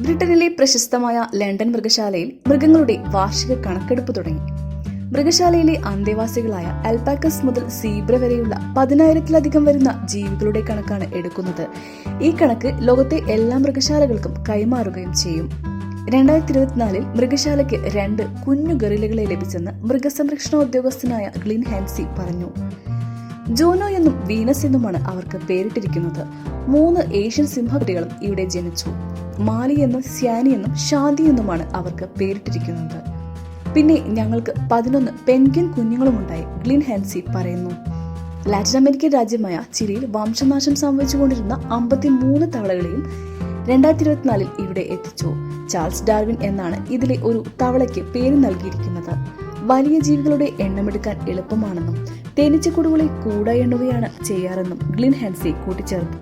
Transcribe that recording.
ബ്രിട്ടനിലെ പ്രശസ്തമായ ലണ്ടൻ മൃഗശാലയിൽ മൃഗങ്ങളുടെ വാർഷിക കണക്കെടുപ്പ് തുടങ്ങി. മൃഗശാലയിലെ അന്തേവാസികളായ അൽപാക്കസ് മുതൽ സീബ്ര വരെയുള്ള 10,000-ലധികം വരുന്ന ജീവികളുടെ കണക്കാണ് എടുക്കുന്നത്. ഈ കണക്ക് ലോകത്തെ എല്ലാ മൃഗശാലകൾക്കും കൈമാറുകയും ചെയ്യും. 2024 മൃഗശാലയ്ക്ക് 2 കുഞ്ഞു ഗറിലകളെ ലഭിച്ചെന്ന് മൃഗസംരക്ഷണ ഉദ്യോഗസ്ഥനായ ഗ്ലിൻ ഹാൻസി പറഞ്ഞു. ജൂനോ എന്നും വീനസ് എന്നുമാണ് അവർക്ക് പേരിട്ടിരിക്കുന്നത്. 3 ഏഷ്യൻ സിംഹകുട്ടികളും ഇവിടെ ജനിച്ചു. മാലി എന്നും സ്യാനി എന്നും ഷാദി എന്നുമാണ് അവർക്ക് പേരിട്ടിരിക്കുന്നത്. പിന്നെ ഞങ്ങൾക്ക് 11 പെൻഗ്വിൻ കുഞ്ഞുങ്ങളുമുണ്ടായി, ഗ്ലിൻ ഹാൻസി പറയുന്നു. ലാറ്റിൻ അമേരിക്കൻ രാജ്യമായ ചിലിയിൽ വംശനാശം സംഭവിച്ചുകൊണ്ടിരുന്ന 53 തവളകളെയും 2024 ഇവിടെ എത്തിച്ചു. ചാൾസ് ഡാർവിൻ എന്നാണ് ഇതിലെ ഒരു തവളയ്ക്ക് പേര് നൽകിയിരിക്കുന്നത്. വലിയ ജീവികളുടെ എണ്ണമെടുക്കാൻ എളുപ്പമാണെന്നും തേനീച്ചക്കൂടുകളെ കൂടായി എണ്ണുകയാണ് ചെയ്യാറെന്നും ഗ്ലിൻ ഹാൻസി കൂട്ടിച്ചേർത്തു.